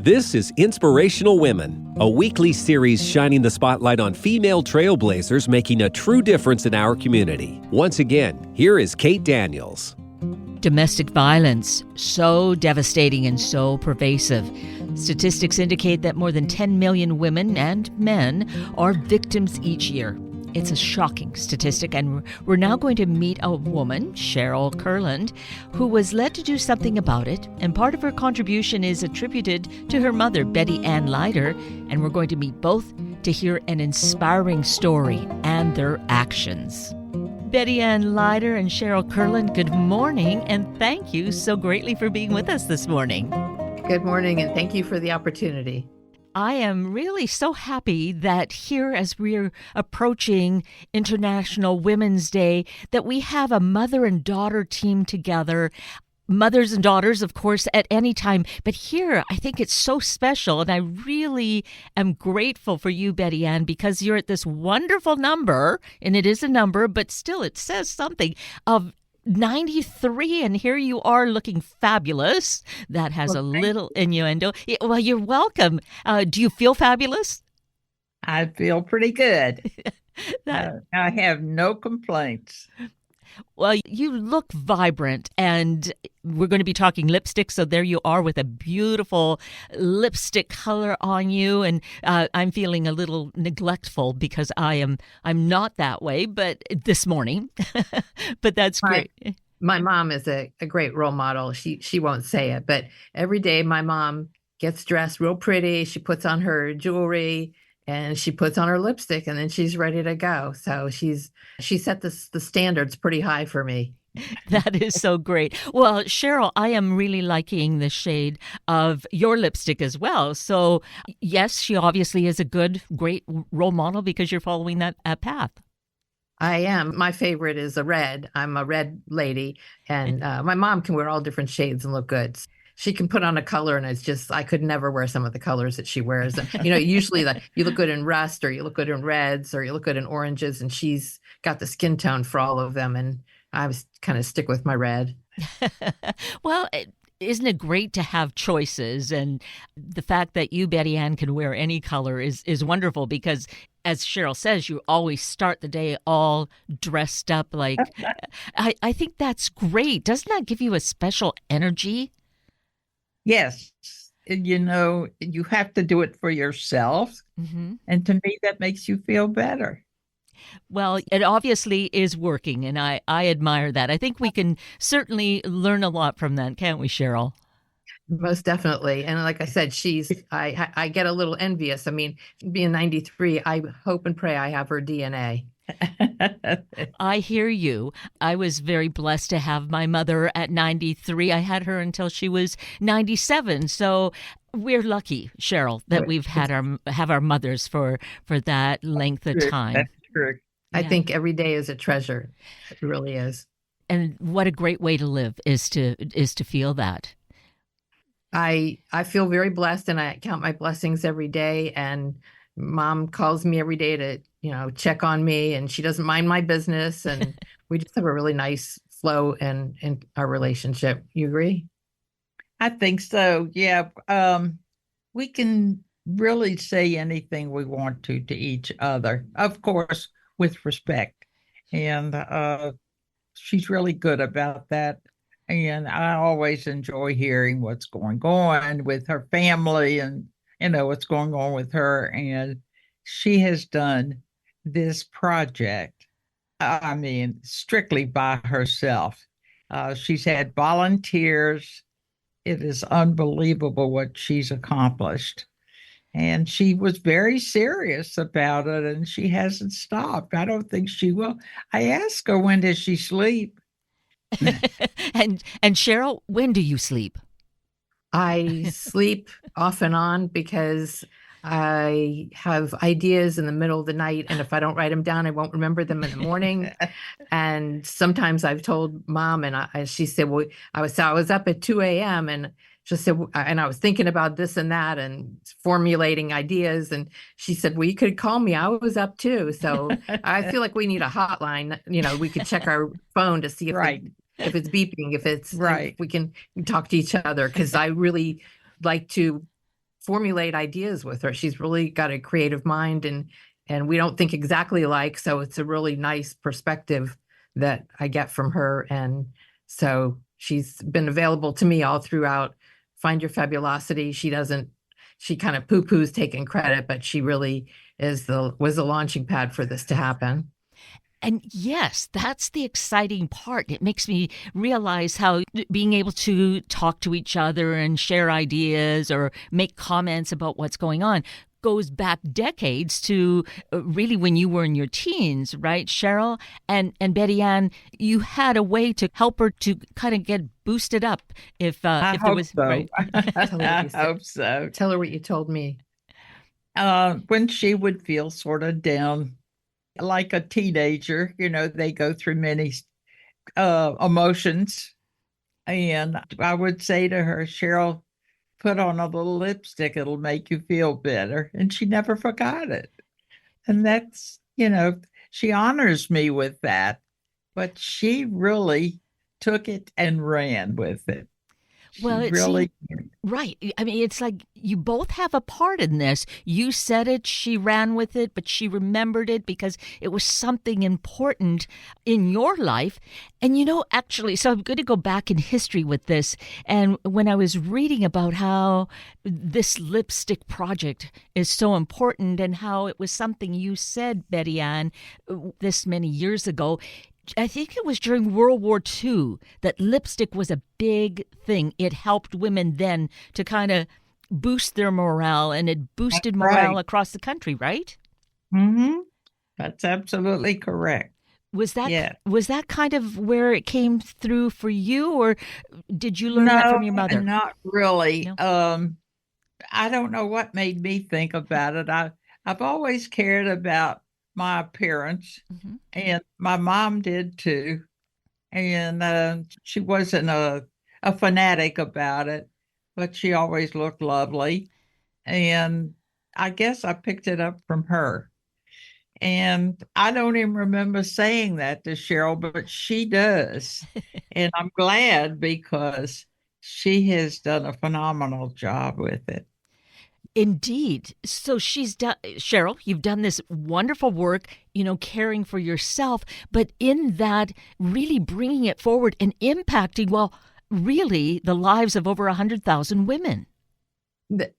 This is Inspirational Women, a weekly series shining the spotlight on female trailblazers making a true difference in our community. Once again, here is Kate Daniels. Domestic violence, so devastating and so pervasive. Statistics indicate that more than 10 million women and men are victims each year. It's a shocking statistic, and we're now going to meet a woman, Sheryl Kurland, who was led to do something about it, and part of her contribution is attributed to her mother, Bette Leider, and we're going to meet both to hear an inspiring story and their actions. Bette Leider and Sheryl Kurland, good morning, and thank you so greatly for being with us this morning. Good morning, and thank you for the opportunity. I am really so happy that here, as we're approaching International Women's Day, that we have a mother and daughter team together. Mothers and daughters, of course, at any time. But here, I think it's so special, and I really am grateful for you, Bette Ann, because you're at this wonderful number, and it is a number, but still it says something, of 93, and here you are looking fabulous. That has a little innuendo. Well, you're welcome. Do you feel fabulous? I feel pretty good. I have no complaints. Well, you look vibrant, and we're going to be talking lipstick, so there you are with a beautiful lipstick color on you, and I'm feeling a little neglectful because I'm not that way, but this morning, but that's great. My mom is a great role model. She won't say it, but every day my mom gets dressed real pretty. She puts on her jewelry, and she puts on her lipstick, and then she's ready to go. So she set the standards pretty high for me. That is so great. Well, Sheryl, I am really liking the shade of your lipstick as well. So yes, she obviously is a great role model because you're following that path. I am. My favorite is a red. I'm a red lady, and my mom can wear all different shades and look good. She can put on a color, and it's just, I could never wear some of the colors that she wears. Usually you look good in rust, or you look good in reds, or you look good in oranges, and she's got the skin tone for all of them. And I was kind of stick with my red. Well, isn't it great to have choices? And the fact that you, Bette Ann, can wear any color is wonderful because, as Sheryl says, you always start the day all dressed up. Like, I think that's great. Doesn't that give you a special energy? Yes. You have to do it for yourself. Mm-hmm. And to me, that makes you feel better. Well, it obviously is working, and I admire that. I think we can certainly learn a lot from that, can't we, Sheryl? Most definitely. And like I said, I get a little envious. I mean, being 93, I hope and pray I have her DNA. I hear you. I was very blessed to have my mother at 93. I had her until she was 97. So we're lucky, Sheryl, that we've had our mothers for that length of time. That's true. I think every day is a treasure. It really is. And what a great way to live is to feel that. I feel very blessed, and I count my blessings every day. And Mom calls me every day to check on me, and she doesn't mind my business, and we just have a really nice flow in our relationship. You agree? I think so. Yeah. We can really say anything we want to each other, of course, with respect. And she's really good about that. And I always enjoy hearing what's going on with her family and, what's going on with her. And she has done this project, strictly by herself. She's had volunteers. It is unbelievable what she's accomplished. And she was very serious about it, and she hasn't stopped. I don't think she will. I asked her, when does she sleep? And Sheryl, when do you sleep? I sleep off and on because I have ideas in the middle of the night, and if I don't write them down, I won't remember them in the morning. And sometimes I've told Mom, and she said, "Well, I was up at 2 a.m. and she said, and I was thinking about this and that and formulating ideas." And she said, "Well, you could call me. I was up too." So I feel like we need a hotline. We could check our phone to see if it's beeping, if we can talk to each other, because I really like to formulate ideas with her. She's really got a creative mind, and we don't think exactly alike. So it's a really nice perspective that I get from her. And so she's been available to me all throughout Find Your Fabulosity. She kind of poo-poos taking credit, but she really was the launching pad for this to happen. And yes, that's the exciting part. It makes me realize how being able to talk to each other and share ideas or make comments about what's going on goes back decades to really when you were in your teens, right, Sheryl? And Betty Ann, you had a way to help her to kind of get boosted up if there was so. right. I hope so. Tell her what you told me. When she would feel sort of down, like a teenager, they go through many emotions. And I would say to her, Sheryl, put on a little lipstick, it'll make you feel better. And she never forgot it. And that's, she honors me with that, but she really took it and ran with it. Well, She it really, right. I mean, it's like you both have a part in this. You said it, she ran with it, but she remembered it because it was something important in your life. And actually, so I'm going to go back in history with this. And when I was reading about how this lipstick project is so important and how it was something you said, Betty Ann, this many years ago, I think it was during World War II that lipstick was a big thing. It helped women then to kind of boost their morale, and it boosted That's morale right. across the country, right? Mm-hmm. That's absolutely correct. Was that Yeah. was that kind of where it came through for you, or did you learn that from your mother? Not really. No? I don't know what made me think about it. I've always cared about my appearance, Mhm. and my mom did too. And she wasn't a fanatic about it, but she always looked lovely. And I guess I picked it up from her. And I don't even remember saying that to Sheryl, but she does. And I'm glad because she has done a phenomenal job with it. Indeed. So she's done, Sheryl, you've done this wonderful work, caring for yourself, but in that, really bringing it forward and impacting, well, really the lives of over 100,000 women.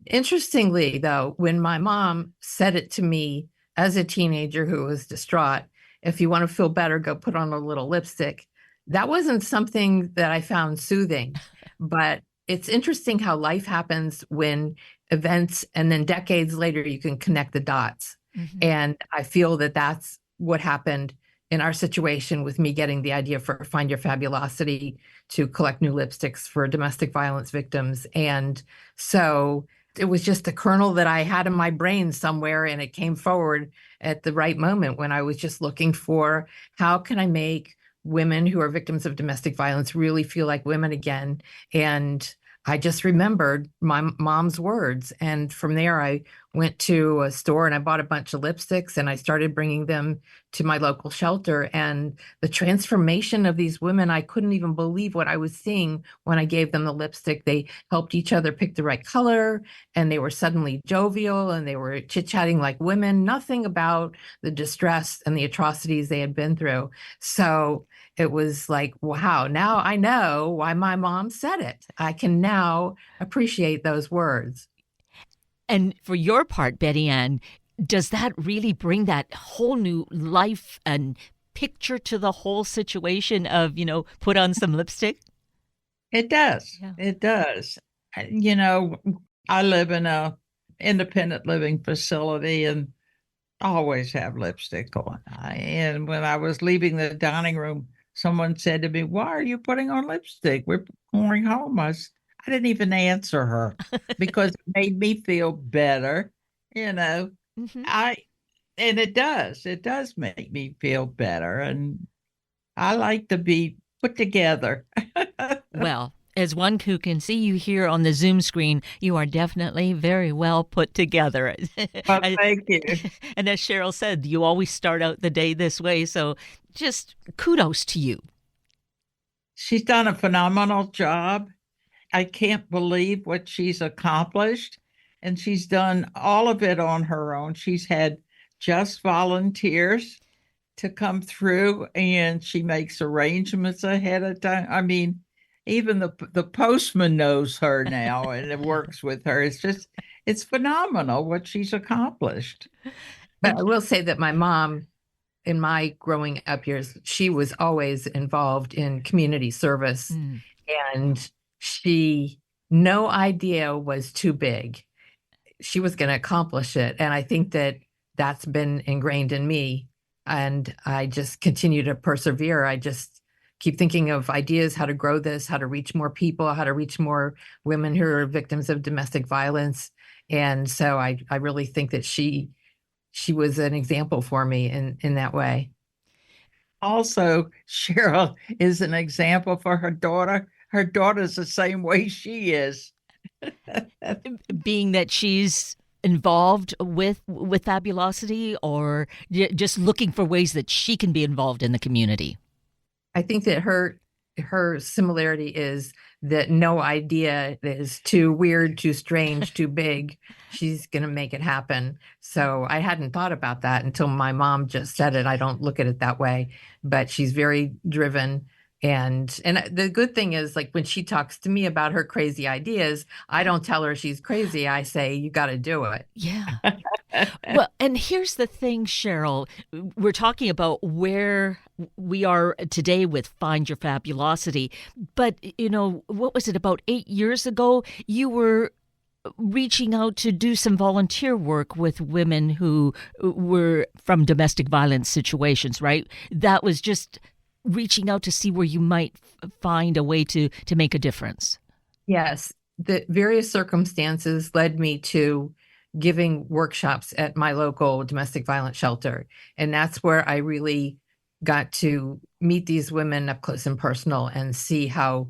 Interestingly, though, when my mom said it to me as a teenager who was distraught, if you want to feel better, go put on a little lipstick. That wasn't something that I found soothing, but it's interesting how life happens when events and then decades later you can connect the dots. Mhm. And I feel that that's what happened in our situation with me getting the idea for Find Your Fabulosity to collect new lipsticks for domestic violence victims. And so it was just a kernel that I had in my brain somewhere, and it came forward at the right moment when I was just looking for how can I make women who are victims of domestic violence really feel like women again. And I just remembered my mom's words. And from there, I went to a store and I bought a bunch of lipsticks and I started bringing them to my local shelter. And the transformation of these women, I couldn't even believe what I was seeing when I gave them the lipstick. They helped each other pick the right color, and they were suddenly jovial and they were chit-chatting like women, nothing about the distress and the atrocities they had been through. So it was like, wow, now I know why my mom said it. I can now appreciate those words. And for your part, Betty Ann, does that really bring that whole new life and picture to the whole situation of, put on some lipstick? It does. Yeah. It does. I live in a independent living facility and always have lipstick on. And when I was leaving the dining room, someone said to me, "Why are you putting on lipstick? We're going home." I didn't even answer her because it made me feel better. You know, Mhm. and it does make me feel better. And I like to be put together. Well, as one who can see you here on the Zoom screen, you are definitely very well put together. Well, thank you. And as Sheryl said, you always start out the day this way. So just kudos to you. She's done a phenomenal job. I can't believe what she's accomplished. and she's done all of it on her own. She's had just volunteers to come through, and she makes arrangements ahead of time. I mean, even the postman knows her now and it works with her. It's phenomenal what she's accomplished. But I will say that my mom, in my growing up years, she was always involved in community service, and no idea was too big. She was going to accomplish it. And I think that that's been ingrained in me. And I just continue to persevere. I just keep thinking of ideas, how to grow this, how to reach more people, how to reach more women who are victims of domestic violence. And so I really think that she was an example for me in that way. Also, Sheryl is an example for her daughter. Her daughter's the same way she is. Being that she's involved with Fabulosity, or just looking for ways that she can be involved in the community? I think that her similarity is that no idea is too weird, too strange, too big. She's going to make it happen. So I hadn't thought about that until my mom just said it. I don't look at it that way, but she's very driven. And the good thing is, like, when she talks to me about her crazy ideas, I don't tell her she's crazy. I say, you got to do it. Yeah. Well, and here's the thing, Sheryl. We're talking about where we are today with Find Your Fabulosity. But, what was it, about 8 years ago, you were reaching out to do some volunteer work with women who were from domestic violence situations, right? That was just reaching out to see where you might find a way to make a difference. Yes. The various circumstances led me to giving workshops at my local domestic violence shelter. And that's where I really got to meet these women up close and personal and see how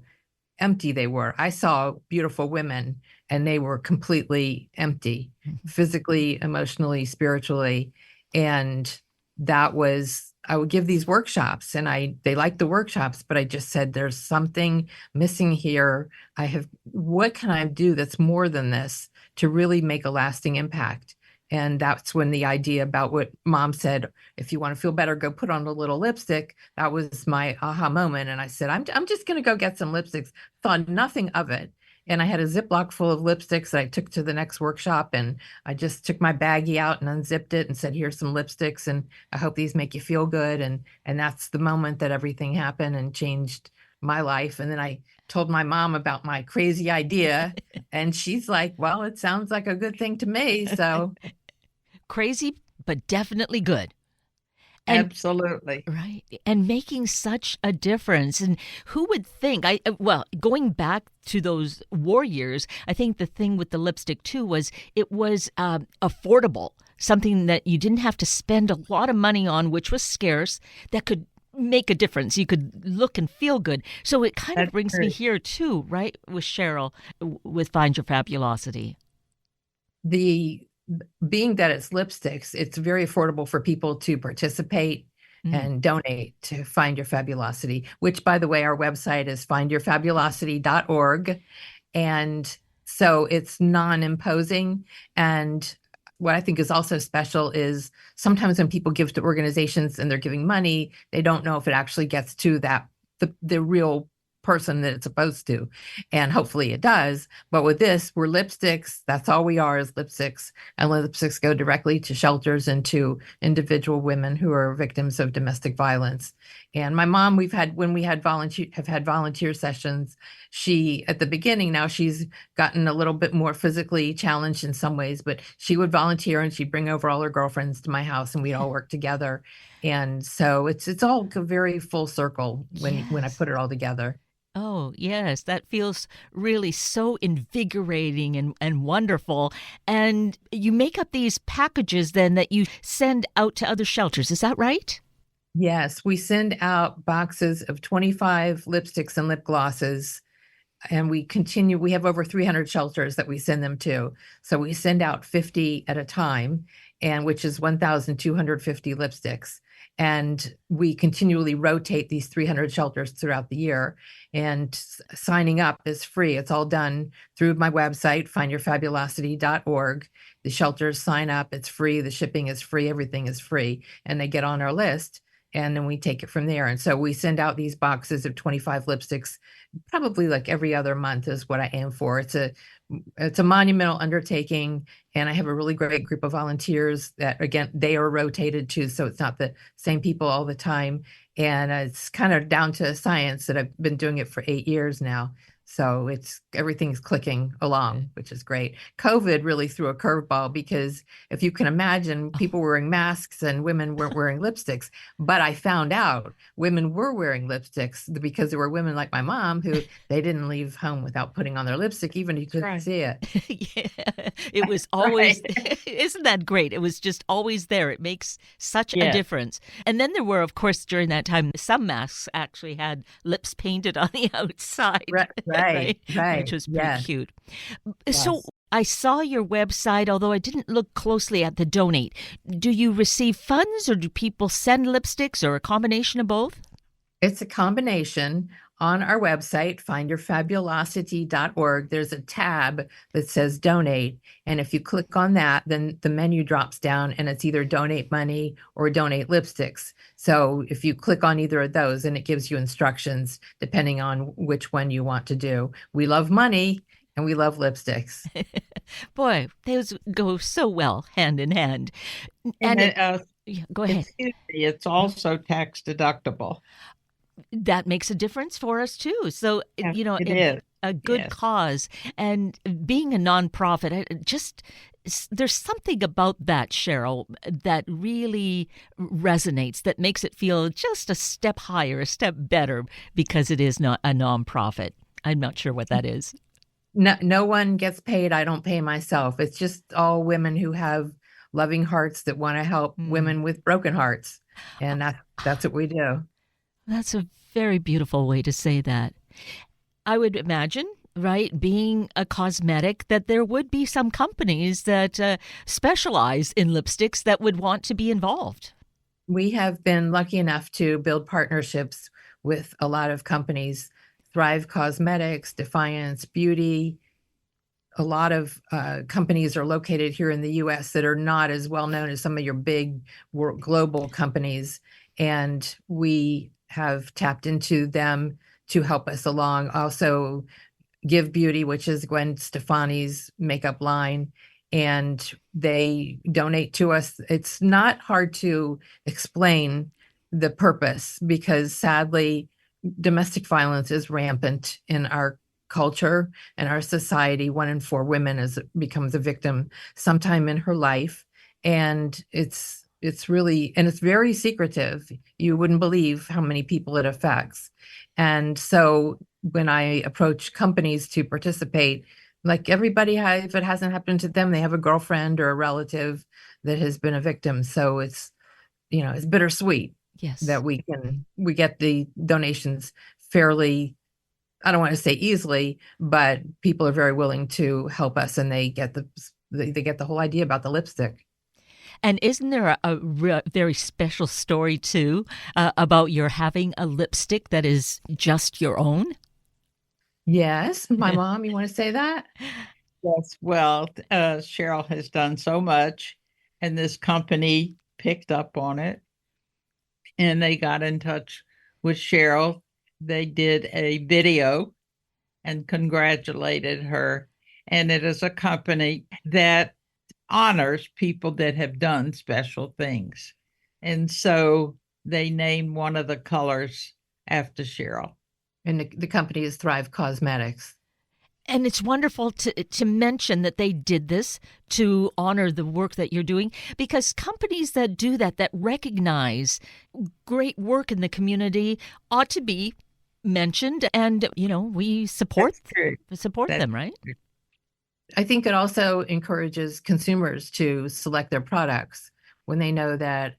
empty they were. I saw beautiful women and they were completely empty, physically, emotionally, spiritually. And that was, I would give these workshops and they liked the workshops, but I just said, there's something missing here. What can I do that's more than this to really make a lasting impact? And that's when the idea about what Mom said, if you want to feel better, go put on a little lipstick. That was my aha moment. And I said, I'm just going to go get some lipsticks. Thought nothing of it. And I had a Ziploc full of lipsticks that I took to the next workshop. And I just took my baggie out and unzipped it and said, here's some lipsticks. And I hope these make you feel good. And that's the moment that everything happened and changed my life. And then I told my mom about my crazy idea. And she's like, well, it sounds like a good thing to me. So crazy, but definitely good. Absolutely. Right. And making such a difference. And who would think, going back to those war years, I think the thing with the lipstick too was it was affordable, something that you didn't have to spend a lot of money on, which was scarce, that could make a difference. You could look and feel good. So it kind of brings me here too, right, with Sheryl, with Find Your Fabulosity. Being that it's lipsticks, it's very affordable for people to participate and donate to Find Your Fabulosity, which, by the way, our website is findyourfabulosity.org. And so it's non-imposing. And what I think is also special is sometimes when people give to organizations and they're giving money, they don't know if it actually gets to the real person that it's supposed to, and hopefully it does. But with this, we're lipsticks. That's all we are, is lipsticks, and lipsticks go directly to shelters and to individual women who are victims of domestic violence. And my mom, when we have had volunteer sessions, she, at the beginning, now she's gotten a little bit more physically challenged in some ways, but she would volunteer and she'd bring over all her girlfriends to my house and we'd all work together. And so it's all very full circle when I put it all together. Oh, yes, that feels really so invigorating and wonderful. And you make up these packages then that you send out to other shelters. Is that right? Yes, we send out boxes of 25 lipsticks and lip glosses, and we have over 300 shelters that we send them to. So we send out 50 at a time, and which is 1,250 lipsticks. And we continually rotate these 300 shelters throughout the year. And signing up is free. It's all done through my website, findyourfabulosity.org. The shelters sign up. It's free. The shipping is free. Everything is free. And they get on our list. And then we take it from there. And so we send out these boxes of 25 lipsticks, probably like every other month is what I aim for. It's a monumental undertaking, and I have a really great group of volunteers that, again, they are rotated too, so it's not the same people all the time. And it's kind of down to science that I've been doing it for 8 years now. So everything's clicking along, which is great. COVID really threw a curveball because if you can imagine, people were wearing masks and women weren't wearing lipsticks. But I found out women were wearing lipsticks because there were women like my mom who they didn't leave home without putting on their lipstick, even if you couldn't see it. Yeah, it was always, isn't that great? It was just always there. It makes such a difference. And then there were, of course, during that time, some masks actually had lips painted on the outside. Right. Which was pretty cute. Yes. So I saw your website, although I didn't look closely at the donate. Do you receive funds or do people send lipsticks or a combination of both? It's a combination. On our website, findyourfabulosity.org, there's a tab that says donate. And if you click on that, then the menu drops down and it's either donate money or donate lipsticks. So if you click on either of those, and it gives you instructions depending on which one you want to do. We love money and we love lipsticks. Boy, those go so well hand in hand. And go ahead. It's also tax deductible. That makes a difference for us too. So, it is a good cause, and being a nonprofit, there's something about that, Sheryl, that really resonates, that makes it feel just a step higher, a step better, because it is not a nonprofit. I'm not sure what that is. No one gets paid. I don't pay myself. It's just all women who have loving hearts that want to help women with broken hearts. And that's what we do. That's a very beautiful way to say that. I would imagine, right, being a cosmetic, that there would be some companies that specialize in lipsticks that would want to be involved. We have been lucky enough to build partnerships with a lot of companies, Thrive Cosmetics, Defiance Beauty. A lot of companies are located here in the U.S. that are not as well known as some of your big global companies. And we have tapped into them to help us along. Also, Give Beauty, which is Gwen Stefani's makeup line, and they donate to us. It's not hard to explain the purpose because sadly, domestic violence is rampant in our culture and our society. 1 in 4 women becomes a victim sometime in her life. And it's really, and it's very secretive. You wouldn't believe how many people it affects. And so when I approach companies to participate, like everybody if it hasn't happened to them, they have a girlfriend or a relative that has been a victim. So it's bittersweet. Yes. That we get the donations fairly, I don't want to say easily, but people are very willing to help us, and they get the whole idea about the lipstick. And isn't there a very special story, too, about your having a lipstick that is just your own? Yes. My mom, you want to say that? Yes. Well, Sheryl has done so much, and this company picked up on it, and they got in touch with Sheryl. They did a video and congratulated her. And it is a company that honors people that have done special things. And so they named one of the colors after Sheryl. And the company is Thrive Cosmetics. And it's wonderful to mention that they did this to honor the work that you're doing, because companies that do that recognize great work in the community ought to be mentioned. And, we support them, right? I think it also encourages consumers to select their products when they know that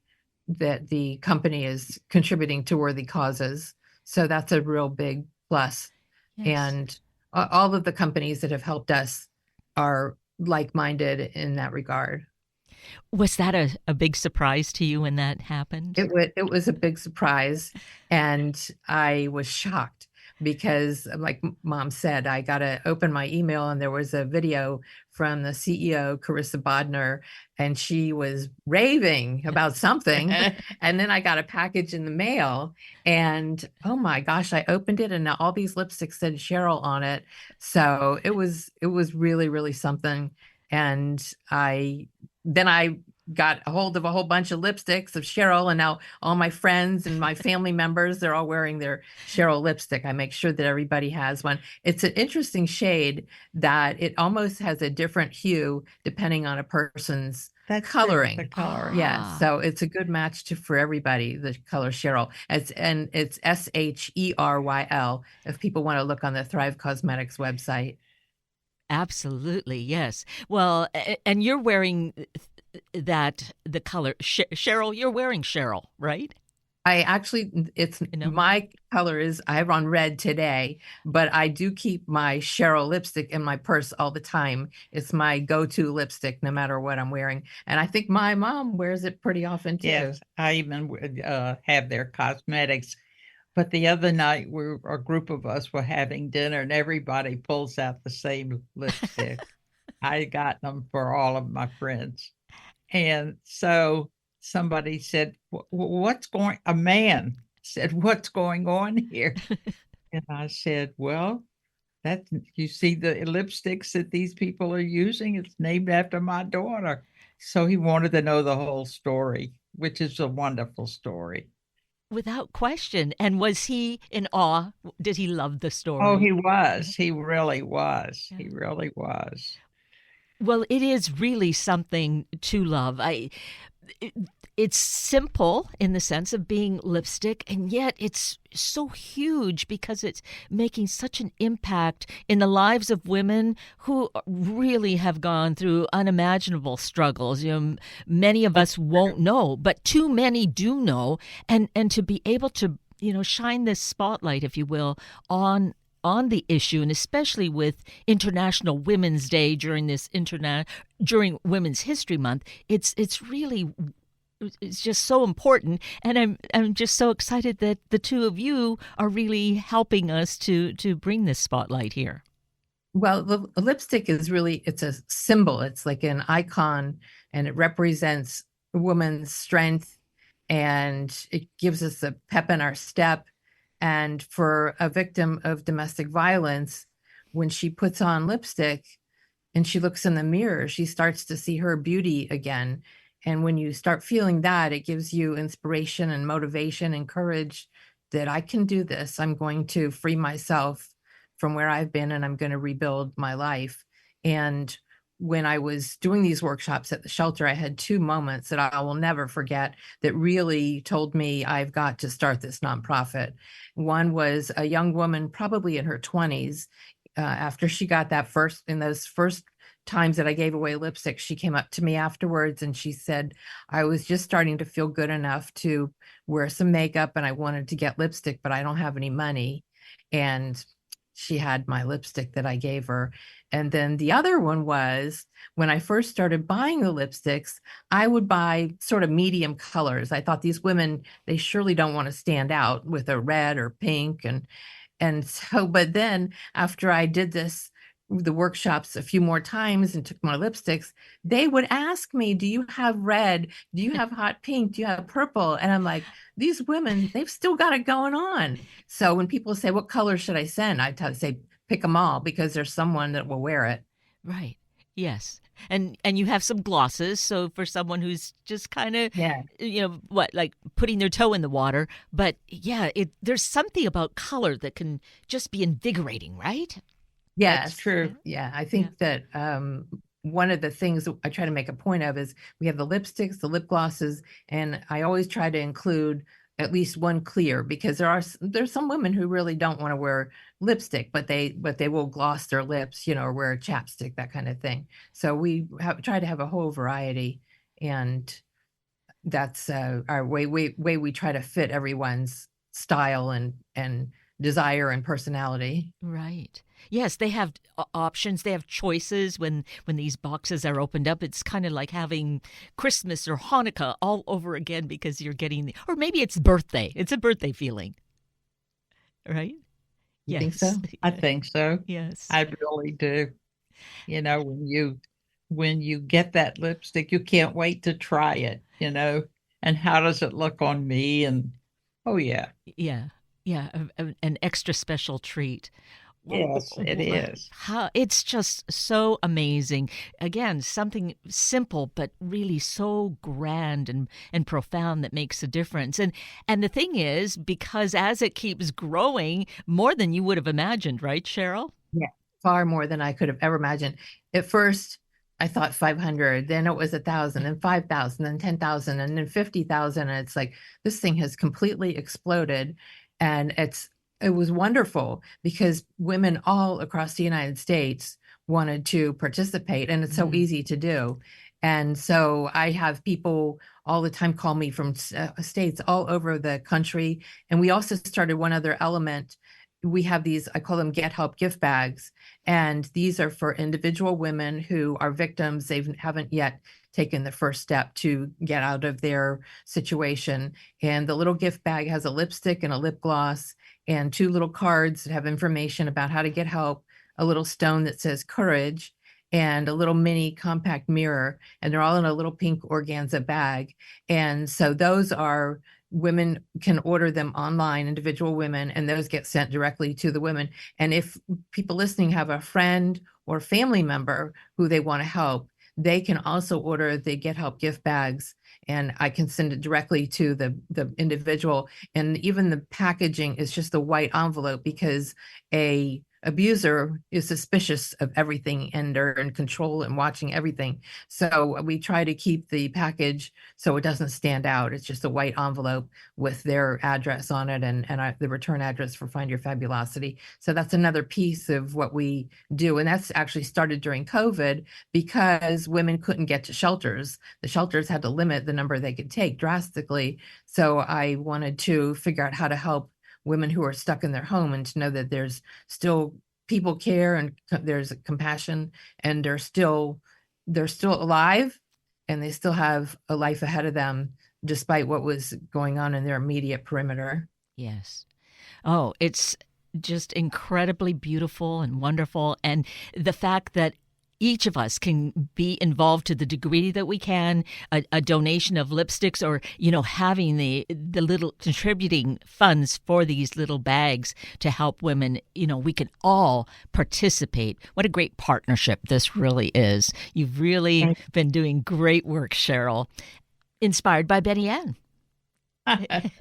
the company is contributing to worthy causes. So that's a real big plus. Yes. And all of the companies that have helped us are like-minded in that regard. Was that a big surprise to you when that happened? It was a big surprise, and I was shocked because, like Mom said, I got to open my email and there was a video from the CEO, Carissa Bodner, and she was raving about something. And then I got a package in the mail, and oh my gosh, I opened it and all these lipsticks said Sheryl on it. So it was really, really something. And I got a hold of a whole bunch of lipsticks of Sheryl, and now all my friends and my family members, they're all wearing their Sheryl lipstick. I make sure that everybody has one. It's an interesting shade that it almost has a different hue depending on a person's That's coloring. the color. Yeah, so it's a good match for everybody, the color Sheryl. It's Sheryl if people want to look on the Thrive Cosmetics website. Absolutely, yes. Well, and you're wearing the color Sheryl. You're wearing Sheryl, right? It's You know? my color is I have on red today, but I do keep my Sheryl lipstick in my purse all the time. It's my go-to lipstick no matter what I'm wearing. And I think my mom wears it pretty often too. Yes, I even have their cosmetics. But the other night, a group of us were having dinner, and everybody pulls out the same lipstick. I got them for all of my friends. And so somebody said, a man said, "What's going on here?" And I said, "Well, you see the lipsticks that these people are using, it's named after my daughter." So he wanted to know the whole story, which is a wonderful story. Without question. And was he in awe? Did he love the Oh, story? he was. He really was. Yeah. He really was. Well, it is really something to love. It's simple in the sense of being lipstick, and yet it's so huge because it's making such an impact in the lives of women who really have gone through unimaginable struggles. Many of us won't know, but too many do know, and to be able to shine this spotlight, if you will, on the issue, and especially with International Women's Day during during Women's History Month, it's just so important, and I'm just so excited that the two of you are really helping us to bring this spotlight here. Well, the lipstick it's a symbol. It's like an icon, and it represents a woman's strength, and it gives us a pep in our step. And for a victim of domestic violence, when she puts on lipstick and she looks in the mirror, she starts to see her beauty again. And when you start feeling that, it gives you inspiration and motivation and courage that I can do this. I'm going to free myself from where I've been, and I'm going to rebuild my life. And when I was doing these workshops at the shelter, I had two moments that I will never forget that really told me I've got to start this nonprofit. One was a young woman, probably in her 20s, after she got those first times that I gave away lipstick, she came up to me afterwards and she said, "I was just starting to feel good enough to wear some makeup, and I wanted to get lipstick, but I don't have any money." And she had my lipstick that I gave her. And then the other one was when I first started buying the lipsticks, I would buy sort of medium colors. I thought these women, they surely don't want to stand out with a red or pink. And so, but then after I did the workshops a few more times and took more lipsticks, they would ask me, "Do you have red? Do you have hot pink? Do you have purple?" And I'm like, these women, they've still got it going on. So when people say, "What color should I send?" I say, pick them all, because there's someone that will wear it. Right. Yes. And you have some glosses, so for someone who's just kind of, Yeah. like putting their toe in the water. But yeah, there's something about color that can just be invigorating, right? Yes. That's true. Yeah, I think that one of the things that I try to make a point of is we have the lipsticks, the lip glosses, and I always try to include at least one clear, because there's some women who really don't want to wear lipstick, but they will gloss their lips, or wear a chapstick, that kind of thing. So we try to have a whole variety, and that's our way we try to fit everyone's style and desire and personality. Right. Yes, they have options. They have choices when these boxes are opened up. It's kind of like having Christmas or Hanukkah all over again because you're getting, or maybe it's birthday. It's a birthday feeling, right? You think so? I think so. Yes. I really do. You know, when you get that lipstick, you can't wait to try it, you know, and how does it look on me? And oh yeah. Yeah. Yeah. An extra special treat. Yes, it is. It's just so amazing. Again, something simple, but really so grand and profound that makes a difference. And the thing is, because as it keeps growing, more than you would have imagined, right, Sheryl? Yeah, far more than I could have ever imagined. At first, I thought 500, then it was 1,000, and 5,000, then 10,000, and then 50,000. And it's like, this thing has completely exploded. And it was wonderful because women all across the United States wanted to participate, and it's so easy to do. And so I have people all the time call me from states all over the country. And we also started one other element. We have these, I call them Get Help gift bags. And these are for individual women who are victims. They haven't yet taken the first step to get out of their situation. And the little gift bag has a lipstick and a lip gloss and 2 little cards that have information about how to get help, a little stone that says courage, and a little mini compact mirror. And they're all in a little pink organza bag. And so those are, women can order them online, individual women, and those get sent directly to the women. And if people listening have a friend or family member who they want to help, they can also order the Get Help gift bags, and I can send it directly to the individual. And even the packaging is just a white envelope because a abuser is suspicious of everything and they're in control and watching everything. So we try to keep the package so it doesn't stand out. It's just a white envelope with their address on it and the return address for Find Your Fabulosity. So that's another piece of what we do. And that's actually started during COVID because women couldn't get to shelters. The shelters had to limit the number they could take drastically. So I wanted to figure out how to help women who are stuck in their home and to know that there's still people care and there's compassion and they're still alive and they still have a life ahead of them despite what was going on in their immediate perimeter. Yes. Oh, it's just incredibly beautiful and wonderful. And the fact that each of us can be involved to the degree that we can, a donation of lipsticks or, having the little contributing funds for these little bags to help women, we can all participate. What a great partnership this really is. You've really been doing great work, Sheryl. Inspired by Betty Ann. I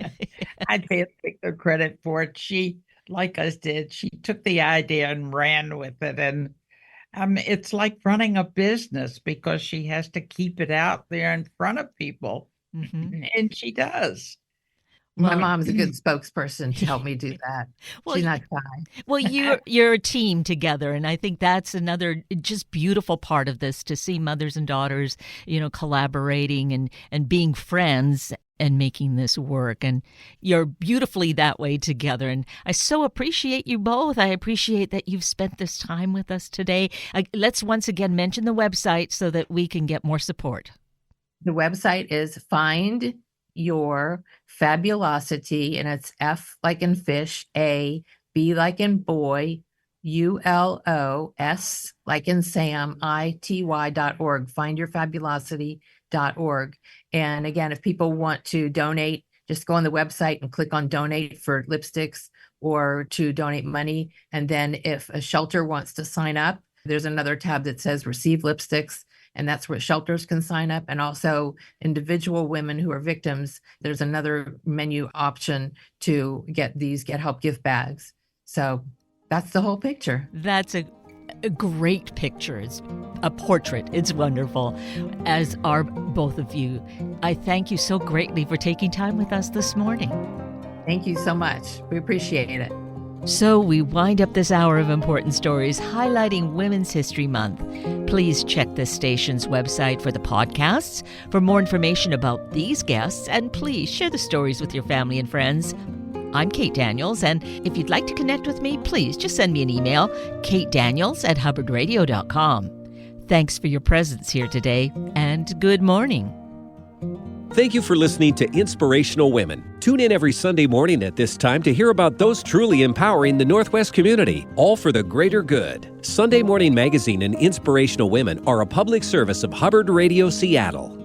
can't take the credit for it. She, like us did, she took the idea and ran with it. And it's like running a business because she has to keep it out there in front of people. Mm-hmm. And she does. My mom's a good spokesperson to help me do that. Well, she's not shy. Well, you're a team together, and I think that's another just beautiful part of this, to see mothers and daughters, collaborating and being friends and making this work. And you're beautifully that way together. And I so appreciate you both. I appreciate that you've spent this time with us today. Let's once again mention the website so that we can get more support. The website is Find Your Fabulosity, and it's F like in fish, A, B like in boy, ULOS like in Sam, ITY.org, findyourfabulosity.org. And again, if people want to donate, just go on the website and click on donate for lipsticks or to donate money. And then if a shelter wants to sign up, there's another tab that says receive lipsticks. And that's where shelters can sign up. And also individual women who are victims, there's another menu option to get these Get Help gift bags. So that's the whole picture. That's a great picture. It's a portrait. It's wonderful, as are both of you. I thank you so greatly for taking time with us this morning. Thank you so much. We appreciate it. So we wind up this hour of Important Stories highlighting Women's History Month. Please check this station's website for the podcasts for more information about these guests, and please share the stories with your family and friends. I'm Kate Daniels, and if you'd like to connect with me, please just send me an email, katedaniels@hubbardradio.com. Thanks for your presence here today, and good morning. Thank you for listening to Inspirational Women. Tune in every Sunday morning at this time to hear about those truly empowering the Northwest community, all for the greater good. Sunday Morning Magazine and Inspirational Women are a public service of Hubbard Radio Seattle.